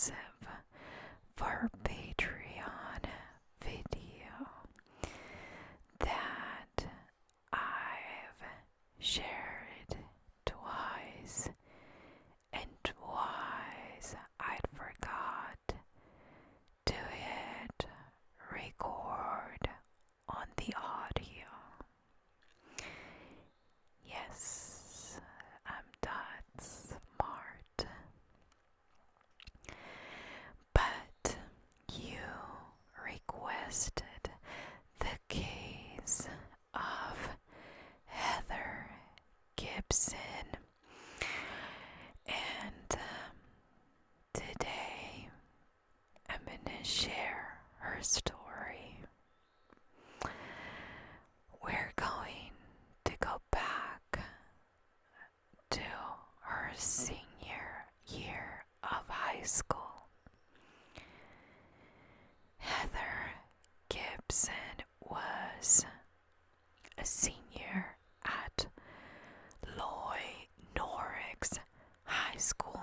exclusive for Patreon video that I've shared twice, and twice I forgot to hit record on the audio. Yes, I'm that smart. But you requested the case of Heather Gibson, and today I'm gonna share her story. We're going to go back to her senior year of high school. Heather Gibson was a senior at Loy Norrix High School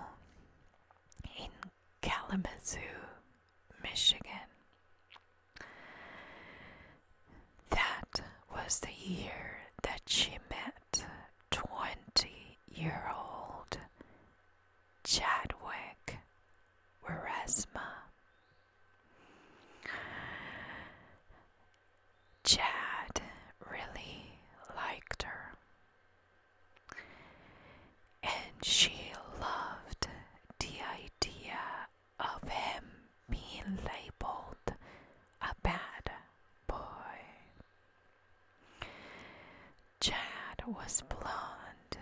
in Kalamazoo, Michigan. That was the year that she met 20-year-old Chadwick Wieresma. Chad really liked her, and she loved the idea of him being labeled a bad boy. Chad was blonde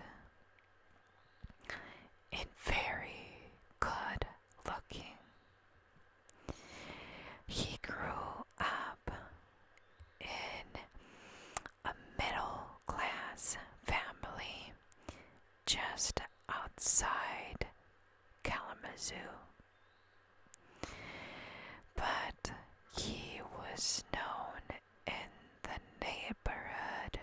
and very good looking. He grew up in a middle-class family just outside Kalamazoo. But he was known in the neighborhood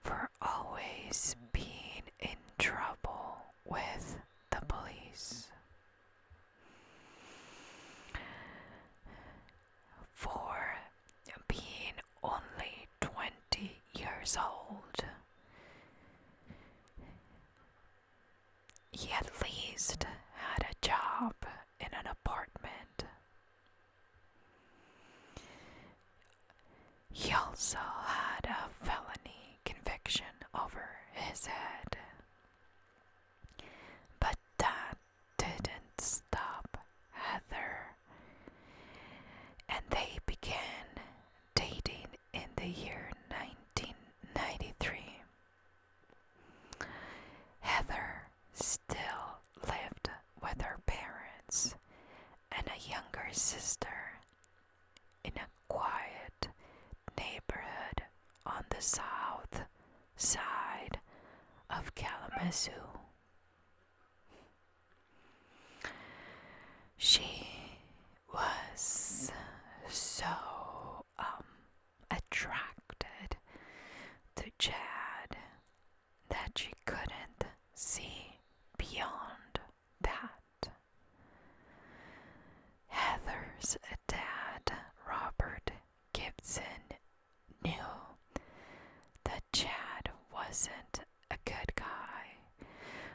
for always being in trouble with the police. For being only 20 years old, he at least had a job in an apartment. He also had a felony conviction over his head. But that didn't stop Heather, and they began dating in the year 1993. Heather still lived with her parents and a younger sister in a quiet neighborhood on the south side of Kalamazoo. She was so attracted to Chad that she couldn't see beyond that. Heather's dad, Robert Gibson, knew that Chad wasn't a good guy,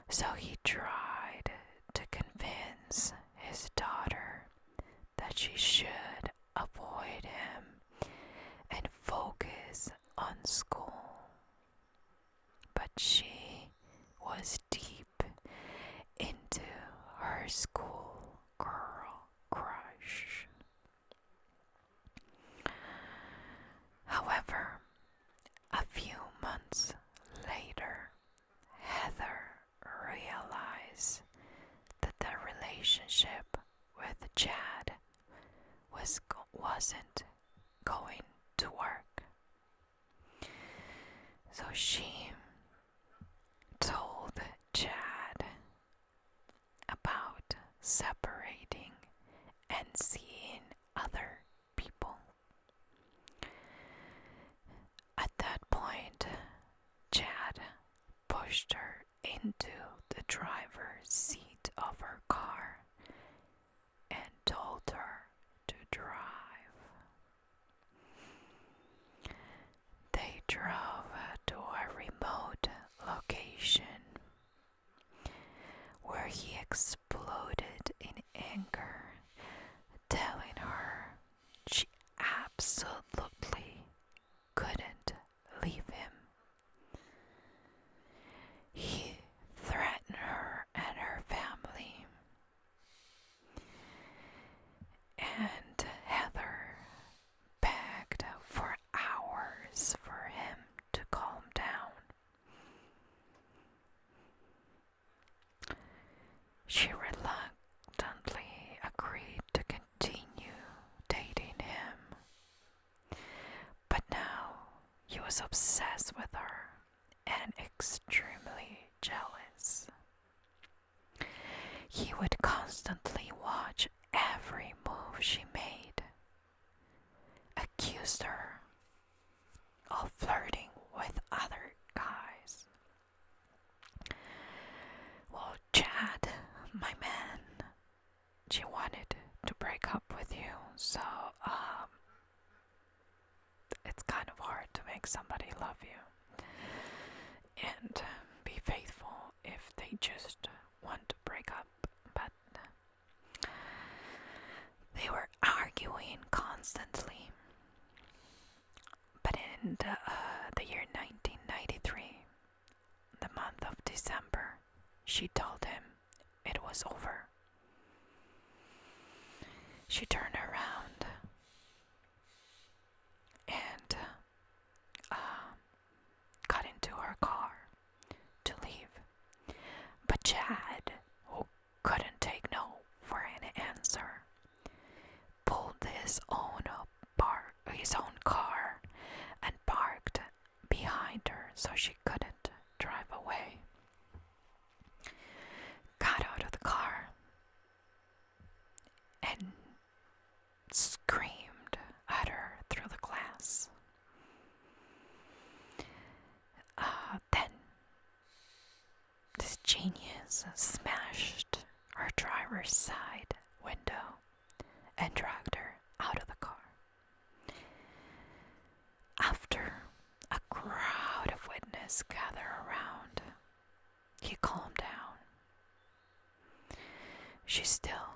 so he tried to convince his daughter that she should avoid him and focus on school. But she was deep into her school girl crush. However, a few months later, Heather realized that the relationship with Chad wasn't going to work. So she told Chad about separating and seeing other people. At that point, Chad pushed her into the driver's seat of her car exploded in anger, telling her she absolutely couldn't leave him. He threatened her and her family, and Heather begged for hours for him to calm down. She reluctantly agreed to continue dating him, but now he was obsessed with her and extremely jealous. He would constantly watch every move she made, accused her of flirting with other guys. Well, Chad, my man, she wanted to break up with you, so it's kind of hard to make somebody love you and be faithful if they just want to break up. But they were arguing constantly. But in the year 1993, the month of December, she told him it was over. She turned around and got into her car to leave. But Chad, who couldn't take no for an answer, pulled his own car and parked behind her so she couldn't drive away. Got out of the car and screamed at her through the glass. Then this genius smashed her driver's side window and dragged her out of the car. After a crowd of witnesses gathered around, he calmed down. She still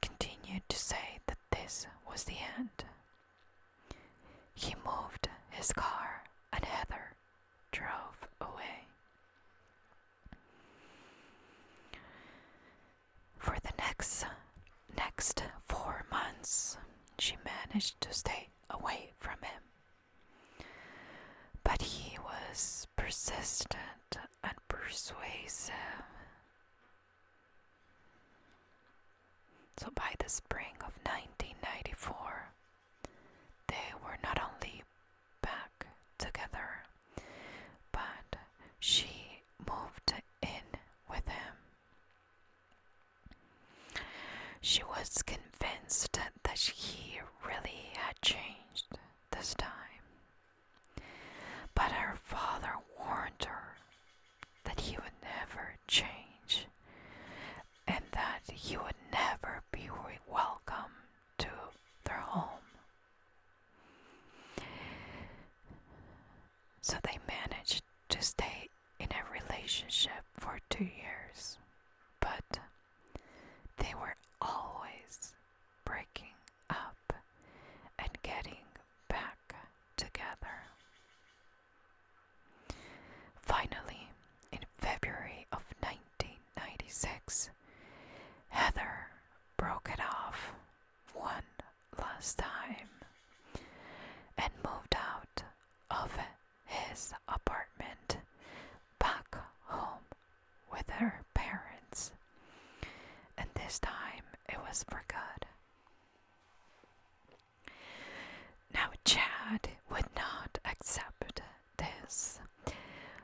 continued to say that this was the end. He moved his car and Heather drove away. For the next 4 months, she managed to stay away from him. But he was persistent and persuasive. So by the spring of 1994, they were not only back together, but she moved in with him. She was convinced that he really had changed this time. But her father warned her that he would never change and that he would never be welcome to their home. So they managed to stay in a relationship for 2 years, but they were always breaking up and getting back together. Finally, in February of 1996, Heather broke it off one last time and moved out of his apartment back home with her parents. And this time it was for good. Now Chad would not accept this,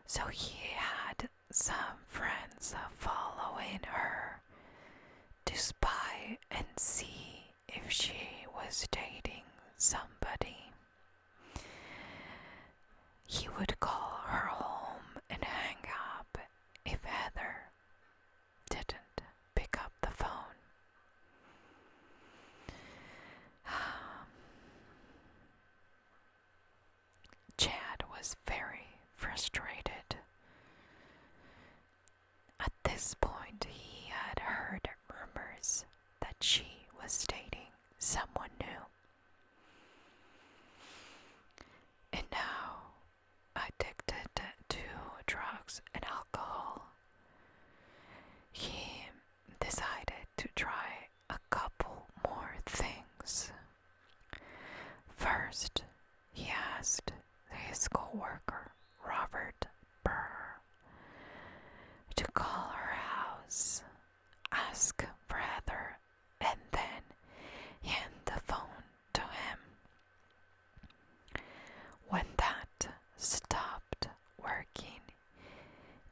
so he had some friends following her to spy and see if she was dating somebody. He would call her home and hang up if Heather didn't pick up the phone. Chad was very frustrated. At this point, he had heard that she was dating someone new. And now, addicted to drugs and alcohol, he decided to try a couple more things. First, he asked his co-worker, Robert Burr, to call her house, ask for Heather, and then hand the phone to him. When that stopped working,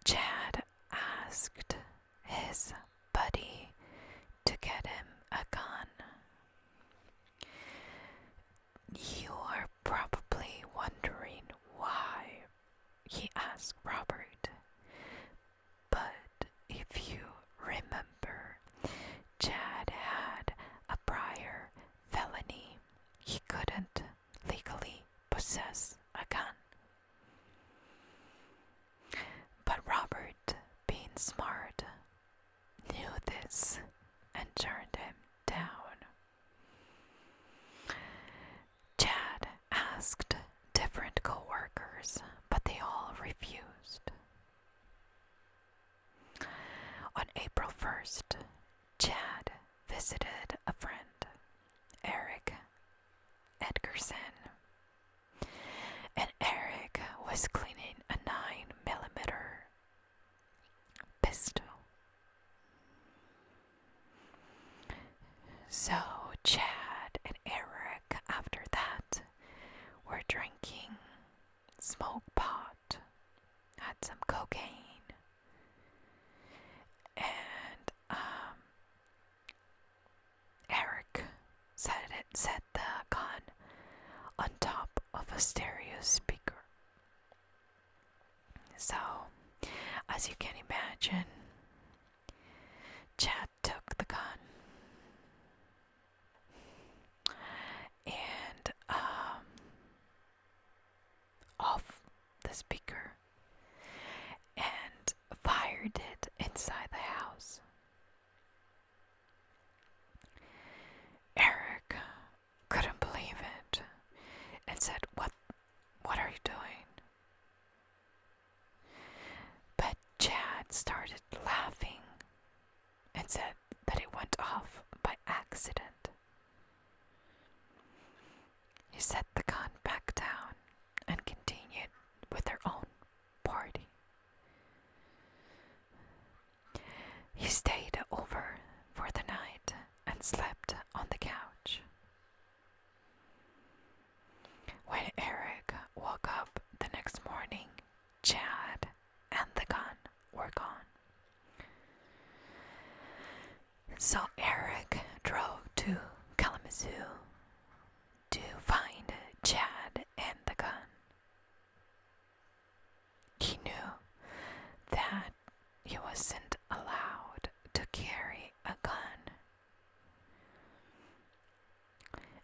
Chad asked his buddy to get him a gun. You are probably wondering why he asked Robert, but if you remember, Chad had a prior felony. He couldn't legally possess a gun. But Robert, being smart, knew this and turned him down. Chad asked different co-workers, but they all refused. On April 1st, Chad visited a friend, Eric Edgerson, and Eric was cleaning a 9mm pistol. So Chad and Eric, after that, were drinking, smoked pot, had some cocaine, and Eric set the gun on top of a stereo speaker. So, as you can imagine, Chad took the gun and off the speaker and fired it inside the house. Eric couldn't believe it and said, What are you doing? But Chad started laughing and said that it went off by accident. He set the gun back down and continued with their own party. He stayed over for the night and slept on the couch. When Eric woke up the next morning, Chad and the gun were gone. So Eric drove to Kalamazoo to find Chad and the gun. He knew that he wasn't allowed to carry a gun.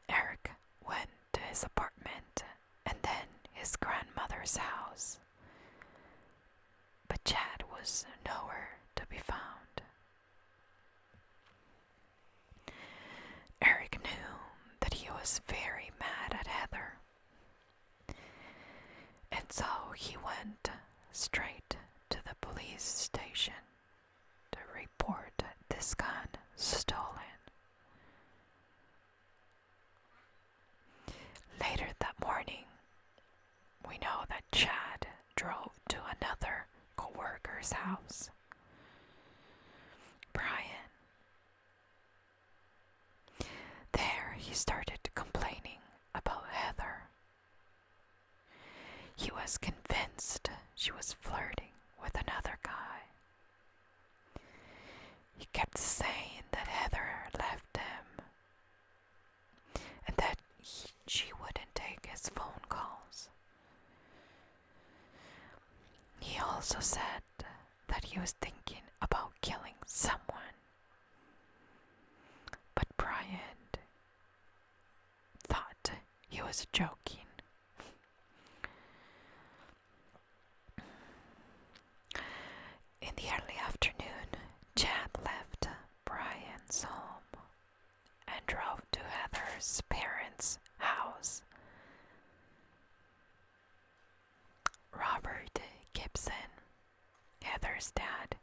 Eric went to his apartment and then his grandmother's house, but Chad was nowhere to be found. Eric knew that he was very mad at Heather, and so he went straight to the police station to report this gun stolen. Later that morning, we know that Chad drove to another co-worker's house, Brian. There he started complaining about Heather. He was convinced she was flirting with another guy. He kept saying that Heather left him and that she wouldn't take his phone calls. He also said that he was thinking about killing someone. But Brian thought he was joking. In the early afternoon, Chad left Brian's home Heather's dad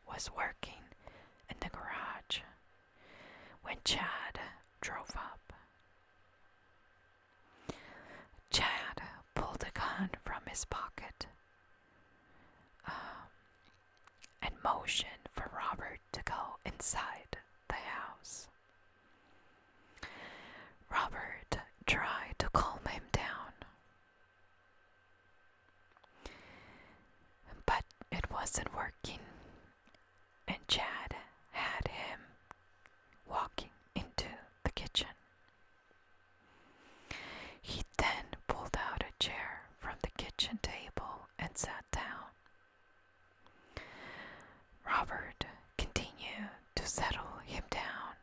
was working in the garage when Chad drove up. Chad pulled a gun from his pocket and motioned for Robert to go inside the house. Robert tried to calm him down, but it wasn't working, and Chad had him walking into the kitchen. He then pulled out a chair from the kitchen table and sat down. Robert continued to settle him down,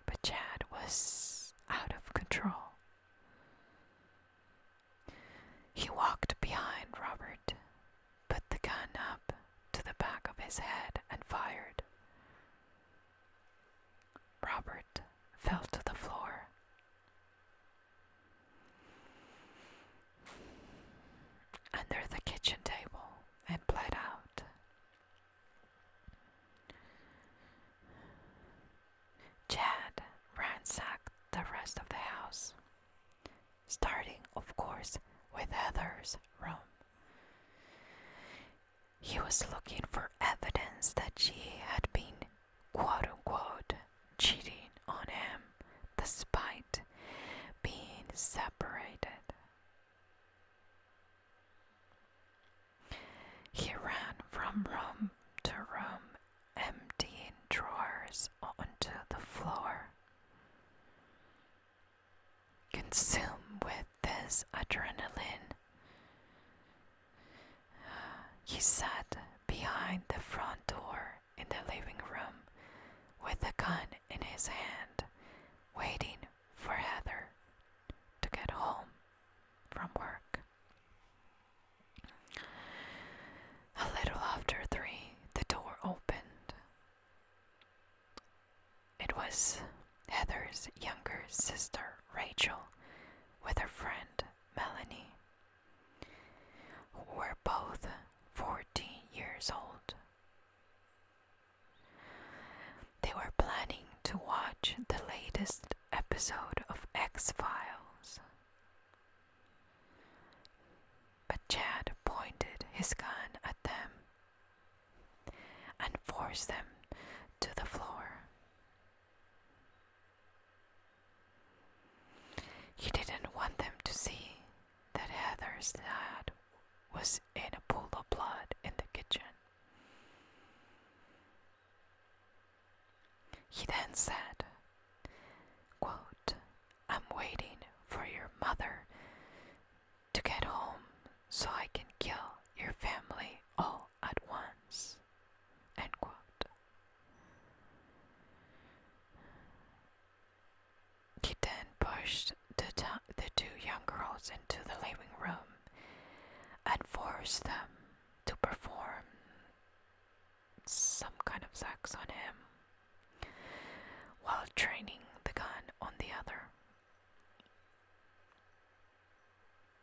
but Chad was out of control. He walked behind Robert, put the gun up to the back of his head and fired. Robert fell to the floor. Under the kitchen table and bled out. Chad ransacked the rest of the house, starting, of course, with Heather's room. He was looking for evidence that she had been, quote-unquote, cheating on him despite being separated. He ran from room to room, emptying drawers onto the floor. Consumed with this adrenaline, he sat behind the front door in the living room with a gun in his hand, waiting for Heather to get home from work. A little after 3, the door opened. It was Heather's younger sister, Rachel, with her friend, Melanie, who were both 14 years old. They were planning to watch the latest episode of X-Files. But Chad pointed his gun at them and forced them to the floor. He didn't want them to see that Heather's dad was in a pool of blood in the kitchen. He then said, quote, "I'm waiting for your mother to get home so I can kill your family all at once," end quote. He then pushed the 2 young girls into the living room and forced them to perform some kind of sex on him while training the gun on the other.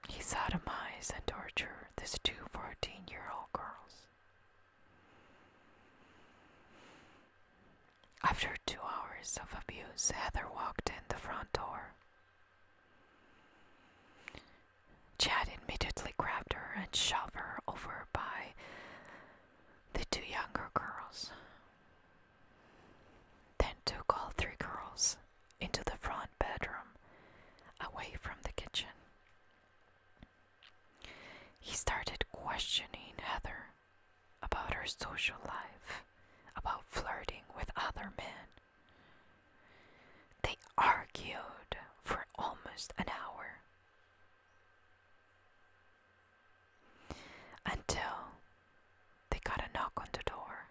He sodomized and tortured these 2 14-year-old girls. After 2 hours of abuse, Heather walked in the front door. Chad immediately grabbed her and shoved her over by the 2 younger girls, then took all 3 girls into the front bedroom, away from the kitchen. He started questioning Heather about her social life, about flirting with other men. They argued for almost an hour, until they got a knock on the door.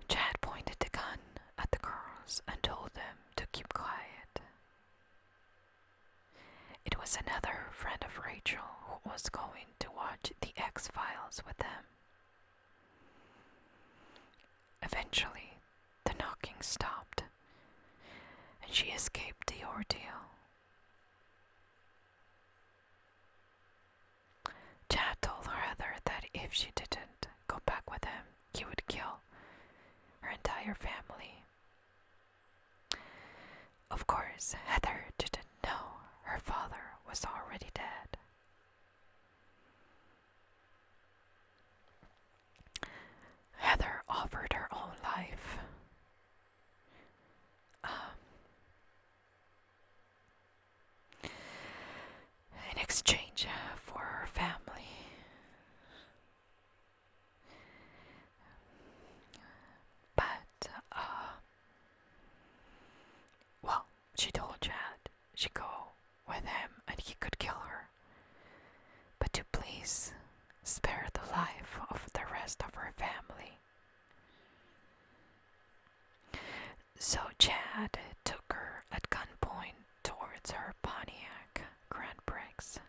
Chad pointed the gun at the girls and told them to keep quiet. It was another friend of Rachel who was going to watch the X-Files with them. Eventually, the knocking stopped, and she escaped the ordeal. if she didn't go back with him, he would kill her entire family. Of course, Heather didn't know her father was already dead. Heather offered her own life in exchange for her family. But, well, she told Chad she'd go with him and he could kill her, but to please spare the life of the rest of her family. So Chad took her at gunpoint towards her Pontiac Grand Prix.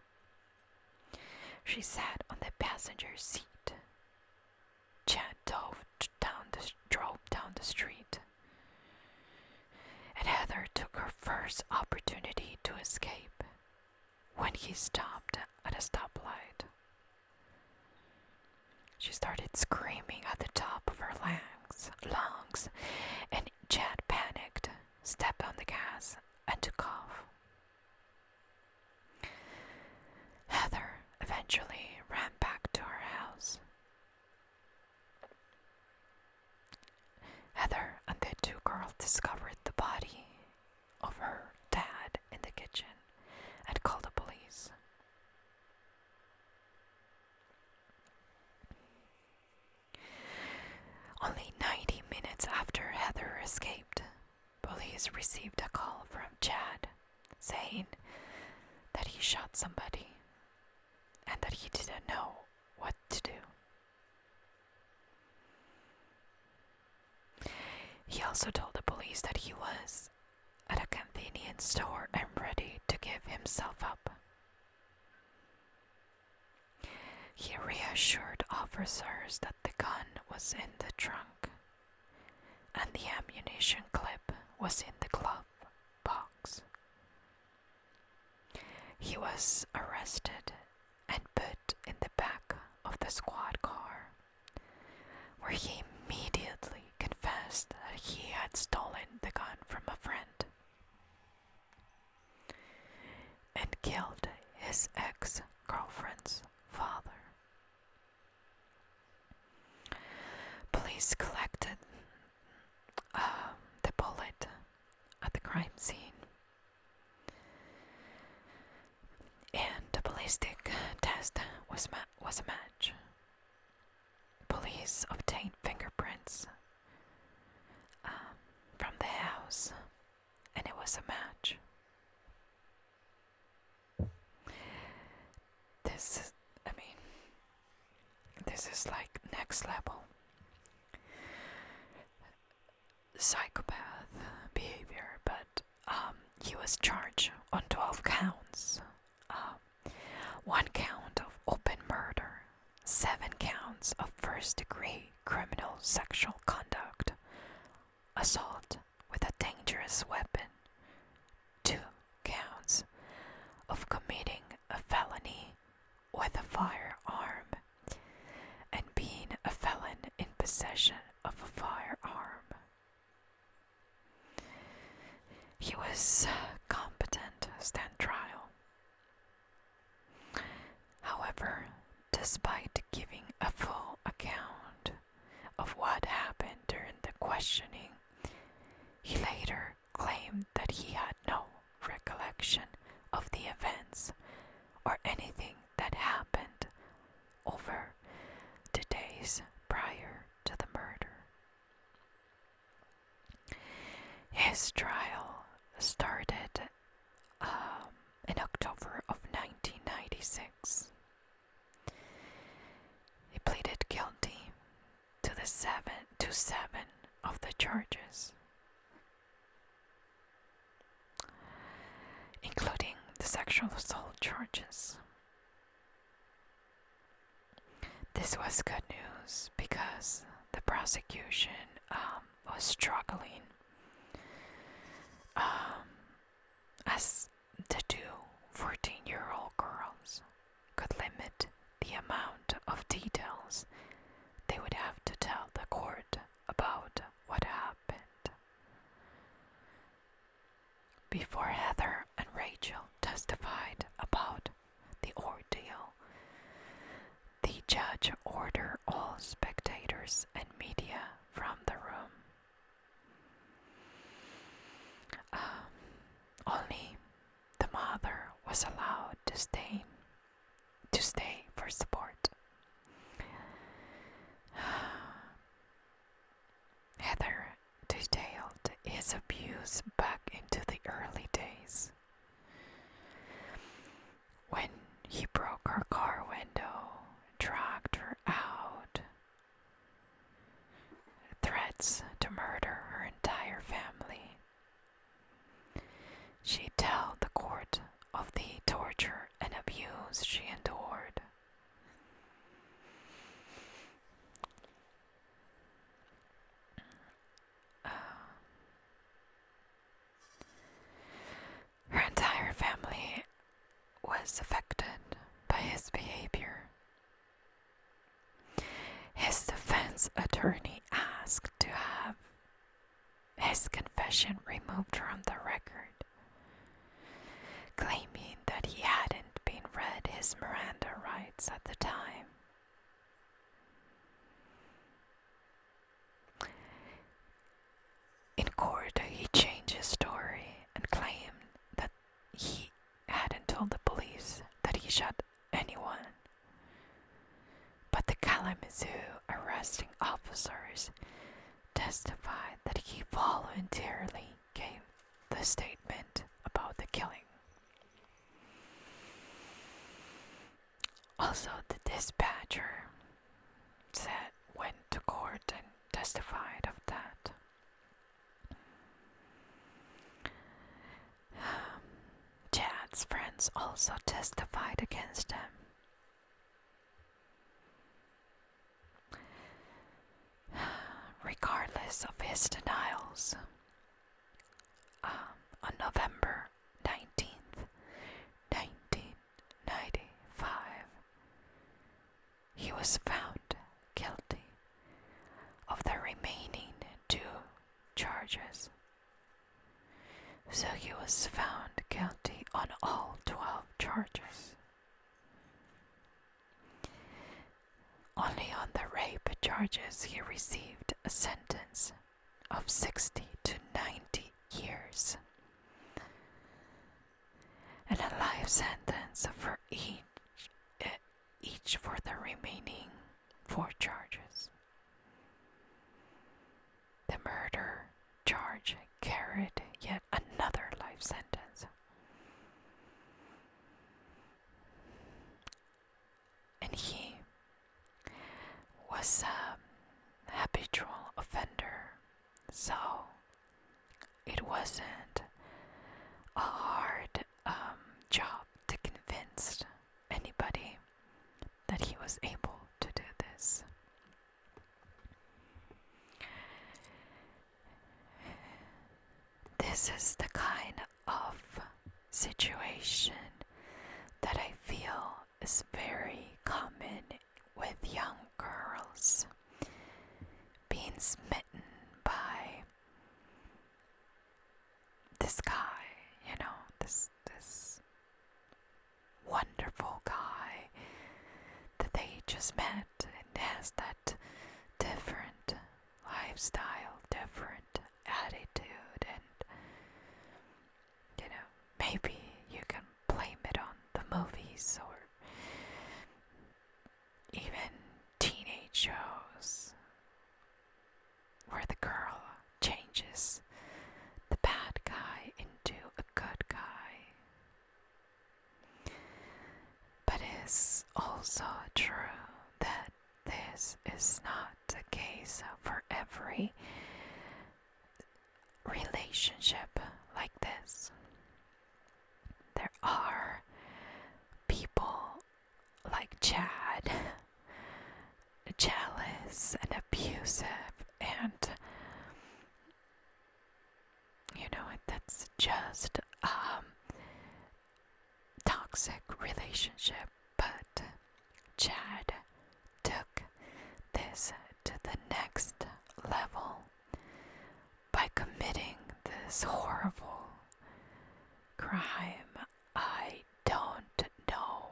She sat on the passenger seat. Chad drove down the street, and Heather took her first opportunity to escape when he stopped at a stoplight. She started screaming at the top of her lungs, and Chad panicked, stepped on the gas, and took off. Heather eventually ran back to her house. Heather and the two girls discovered the body of her dad in the kitchen and called the police. Only 90 minutes after Heather escaped, police received a call from Chad saying that he shot somebody and that he didn't know what to do. He also told the police that he was at a convenience store and ready to give himself up. He reassured officers that the gun was in the trunk and the ammunition clip was in the glove box. He was arrested and put in the back of the squad car, where he immediately confessed that he had stolen the gun from a friend and killed his ex-girlfriend's father. Police collected the bullet at the crime scene, and the ballistic test was a match. Police obtained fingerprints from the house, and it was a match. This is like next level psychopath behavior, but he was charged on 12 counts. 1 count of open murder, 7 counts of first-degree criminal sexual conduct, assault with a dangerous weapon, 2 counts of committing a felony with a firearm, and being a felon in possession of a firearm. He was competent to stand trial. However, despite giving a full account of what happened during the questioning, he later claimed that he had no recollection of the events or anything that happened over the days prior to the murder. His trial started in October of 1996. He pleaded guilty to 7 of the charges, including the sexual assault charges. This was good news because the prosecution was struggling as the two 14-year-old girls could limit the amount of details they would have to tell the court about what happened. Before Heather and Rachel testified about the ordeal, the judge ordered all spectators and media from the room. Only the mother was allowed to stay for support. Heather detailed his abuse back into the early days, when he broke her car window, dragged her out, threats to murder her entire family. She told the court of the torture and abuse she endured. Her entire family was affected by his behavior. His defense attorney asked to have his confession removed from the record, claiming that he hadn't been read his Miranda rights at the time. In court, he changed his story and claimed that he hadn't told the police that he shot anyone. But the Kalamazoo arresting officers testified that he voluntarily gave the statement about the killing. Also, the dispatcher went to court and testified of that. Chad's friends also testified against him. Regardless of his denials, on November 19th, 1995, he was found guilty of the remaining 2 charges. So he was found guilty on all 12 charges. Only on the rape charges he received a sentence of 60 to 90 years and a life sentence for each for the remaining 4 charges. The murder charge carried yet another life sentence. And he was a habitual offender, so it wasn't a hard job to convince anybody that he was able to do this. This is the kind of situation that I feel is very common with young girls being smitten by this guy, this wonderful guy that they just met and has that different lifestyle, different attitude, and maybe you can blame it on the movies or even teenage shows where the girl changes the bad guy into a good guy. But it's also true that this is not the case for every relationship like this. There are people like Chad, jealous and abusive, and that's just toxic relationship. But Chad took this to the next level by committing this horrible crime. I don't know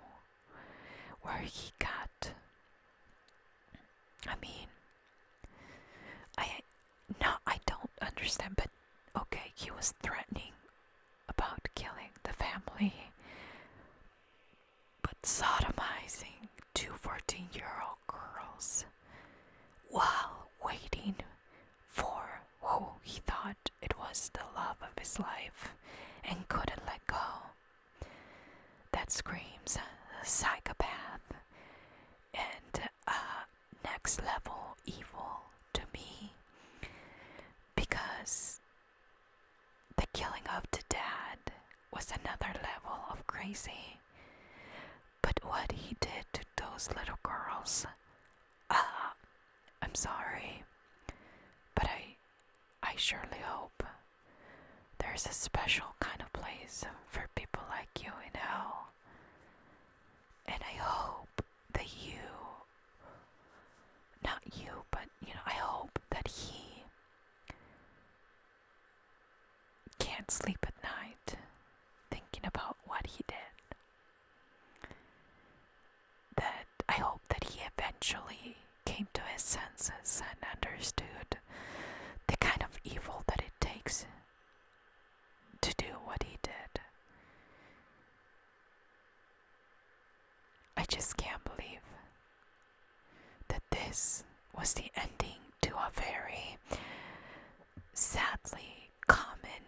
where he got. I mean, I don't understand, but okay, he was threatening about killing the family, but sodomizing two 14-year-old girls while waiting for who he thought it was the love of his life and couldn't let go. That screams psychopath and next level evil to me, because the killing of the dad was another level of crazy. But what he did to those little girls, I'm sorry, but I surely hope there's a special kind of place for people like you in hell. And I hope that not you, but I hope that he can't sleep at night thinking about what he did. That I hope that he eventually came to his senses and understood the kind of evil that it takes to do what he did. I just can't believe that this was the ending to a very sadly common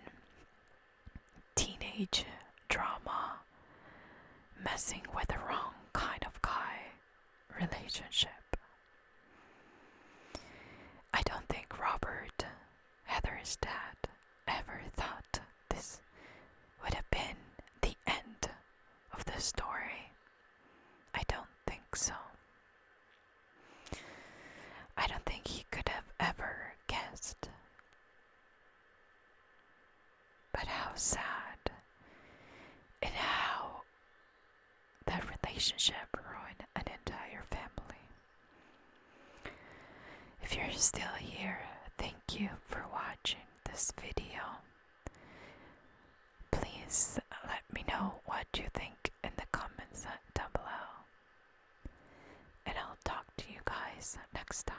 teenage drama, messing with the wrong kind of guy relationship. I don't think Robert, Heather's dad, ever thought this would have been the end of the story. I don't think so. I don't think he could have ever guessed. But how sad, and how that relationship ruined an entire family. If you're still here, thank you for watching this video. Please let me know what you think in the comments down below. And I'll talk to you guys next time.